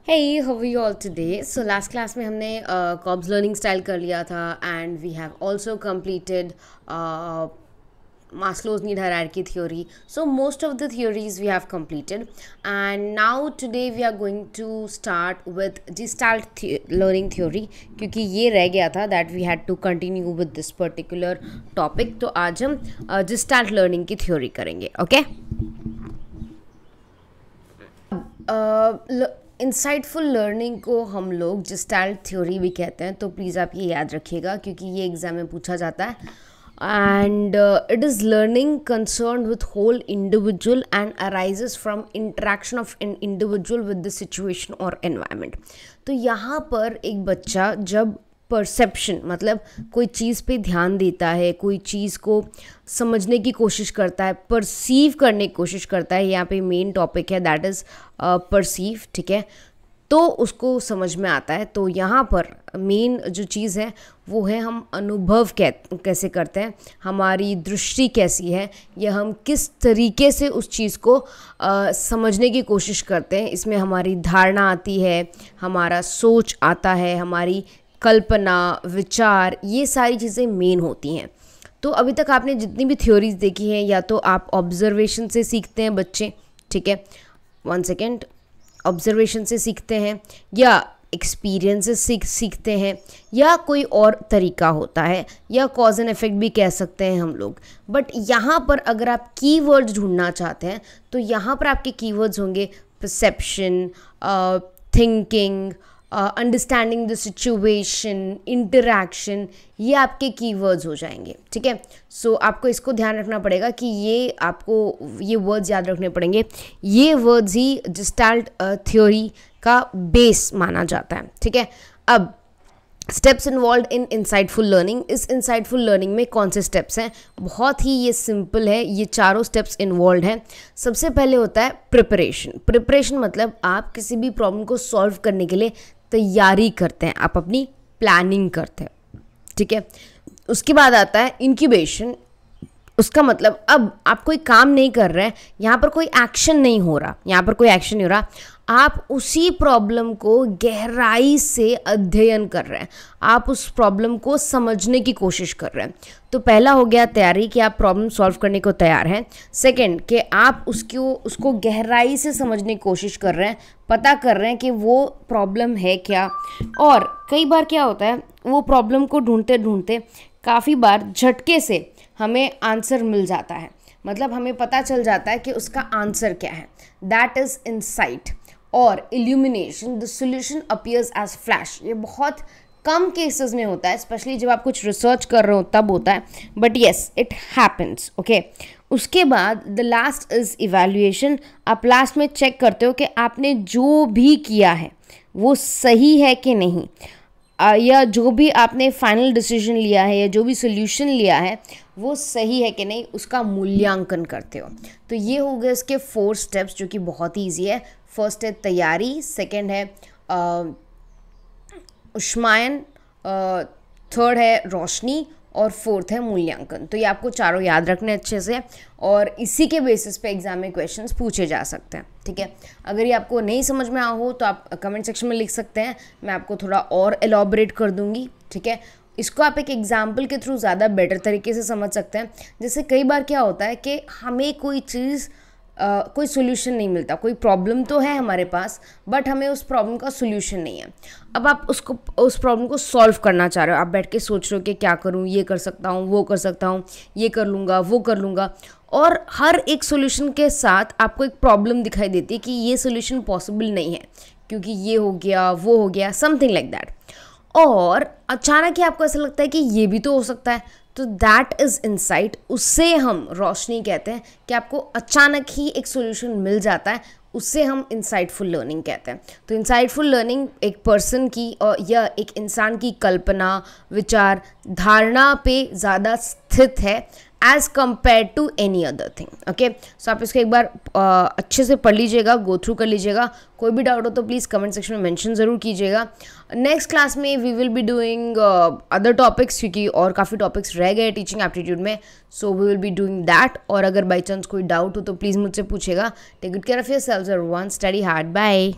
Hey, how are you all today? So last class में हमने Cobbs learning style कर लिया था and we have also completed Maslow's need hierarchy theory. So most of the theories we have completed, and now today we are going to start with Gestalt learning theory क्योंकि ये रह गया था that we had to continue with this particular topic. तो आज हम Gestalt learning की theory करेंगे, okay? इंसाइटफुल लर्निंग को हम लोग जेस्टाल्ट थ्योरी भी कहते हैं, तो प्लीज़ आप ये याद रखिएगा क्योंकि ये एग्ज़ाम में पूछा जाता है. And it is learning concern with whole individual and arises from interaction of an individual with the situation और एनवायरनमेंट. तो यहाँ पर एक बच्चा जब परसेप्शन मतलब कोई चीज़ पे ध्यान देता है, कोई चीज़ को समझने की कोशिश करता है, परसीव करने की कोशिश करता है, यहाँ पे मेन टॉपिक है दैट इज़ परसीव, ठीक है, तो उसको समझ में आता है. तो यहाँ पर मेन जो चीज़ है वो है हम अनुभव कैसे करते हैं, हमारी दृष्टि कैसी है, या हम किस तरीके से उस चीज़ को समझने की कोशिश करते हैं. इसमें हमारी धारणा आती है, हमारा सोच आता है, हमारी कल्पना, विचार, ये सारी चीज़ें मेन होती हैं. तो अभी तक आपने जितनी भी थ्योरीज देखी हैं, या तो आप ऑब्जर्वेशन से सीखते हैं बच्चे, ठीक है, 1 सेकेंड, ऑब्जर्वेशन से सीखते हैं, या एक्सपीरियंसेस सीखते हैं, या कोई और तरीका होता है, या कॉज एंड इफेक्ट भी कह सकते हैं हम लोग. बट यहाँ पर अगर आप कीवर्ड्स ढूंढना चाहते हैं तो यहाँ पर आपके कीवर्ड्स होंगे perception, thinking, understanding the situation, interaction, ये आपके कीवर्ड्स हो जाएंगे, ठीक है. सो आपको इसको ध्यान रखना पड़ेगा कि ये आपको ये वर्ड्स याद रखने पड़ेंगे. ये वर्ड्स ही जेस्टाल्ट थ्योरी का बेस माना जाता है, ठीक है. अब steps involve in insightful learning. इस इंसाइटफुल लर्निंग में कौन से स्टेप्स हैं? बहुत ही ये सिंपल है, ये चारों स्टेप्स इन्वॉल्व हैं. सबसे पहले होता है प्रिपरेशन. प्रिपरेशन मतलब आप किसी भी प्रॉब्लम को सॉल्व करने के लिए तैयारी करते हैं, आप अपनी प्लानिंग करते हैं, ठीक है. उसके बाद आता है इंक्यूबेशन. उसका मतलब अब आप कोई काम नहीं कर रहे हैं, यहाँ पर कोई एक्शन नहीं हो रहा, यहाँ पर कोई एक्शन नहीं हो रहा, आप उसी प्रॉब्लम को गहराई से अध्ययन कर रहे हैं, आप उस प्रॉब्लम को समझने की कोशिश कर रहे हैं. तो पहला हो गया तैयारी कि आप प्रॉब्लम सॉल्व करने को तैयार हैं. सेकंड कि आप उसको गहराई से समझने की कोशिश कर रहे हैं, पता कर रहे हैं कि वो प्रॉब्लम है क्या. और कई बार क्या होता है, वो प्रॉब्लम को ढूंढते ढूंढते काफ़ी बार झटके से हमें आंसर मिल जाता है, मतलब हमें पता चल जाता है कि उसका आंसर क्या है. That is insight. और illumination, the solution appears as flash. ये बहुत कम केसेस में होता है, स्पेशली जब आप कुछ रिसर्च कर रहे हो तब होता है, but yes it happens, okay. उसके बाद द लास्ट इज़ इवैल्यूएशन. आप लास्ट में चेक करते हो कि आपने जो भी किया है वो सही है कि नहीं, या जो भी आपने फाइनल डिसीजन लिया है या जो भी सोल्यूशन लिया है वो सही है कि नहीं, उसका मूल्यांकन करते हो. तो ये हो गए इसके 4 स्टेप्स जो कि बहुत ही ईजी है. फर्स्ट है तैयारी, सेकंड है उष्मायन, थर्ड है रोशनी, और फोर्थ है मूल्यांकन. तो ये आपको चारों याद रखने अच्छे से, और इसी के बेसिस पे एग्जाम में क्वेश्चंस पूछे जा सकते हैं, ठीक है. अगर ये आपको नहीं समझ में आया हो तो आप कमेंट सेक्शन में लिख सकते हैं, मैं आपको थोड़ा और एलॉबरेट कर दूंगी, ठीक है. इसको आप एक एग्जाम्पल के थ्रू ज़्यादा बेटर तरीके से समझ सकते हैं. जैसे कई बार क्या होता है कि हमें कोई चीज़ कोई सोल्यूशन नहीं मिलता, कोई प्रॉब्लम तो है हमारे पास बट हमें उस प्रॉब्लम का सोल्यूशन नहीं है. अब आप उस प्रॉब्लम को सॉल्व करना चाह रहे हो, आप बैठ के सोच रहे हो कि क्या करूँ, ये कर सकता हूँ, वो कर सकता हूँ, ये कर लूँगा, वो कर लूँगा, और हर एक सोल्यूशन के साथ आपको एक प्रॉब्लम दिखाई देती है कि ये सोल्यूशन पॉसिबल नहीं है क्योंकि ये हो गया, वो हो गया, समथिंग लाइक दैट. और अचानक ही आपको ऐसा लगता है कि ये भी तो हो सकता है, तो दैट इज़ इंसाइट. उससे हम रोशनी कहते हैं कि आपको अचानक ही एक सॉल्यूशन मिल जाता है, उससे हम इंसाइटफुल लर्निंग कहते हैं. तो इंसाइटफुल लर्निंग एक पर्सन की या एक इंसान की कल्पना, विचार, धारणा पे ज़्यादा स्थित है as compare to any other thing, okay. So आप इसको एक बार अच्छे से पढ़ लीजिएगा, गो थ्रू कर लीजिएगा. कोई भी डाउट हो तो प्लीज़ कमेंट सेक्शन में मेंशन ज़रूर कीजिएगा. नेक्स्ट क्लास में we will be doing other topics, क्योंकि और काफ़ी टॉपिक्स रह गए टीचिंग एप्टीट्यूड में, so we will be doing that. और अगर बाई चांस कोई डाउट हो तो प्लीज़ मुझसे पूछेगा. Take good care of yourselves everyone, study hard, bye.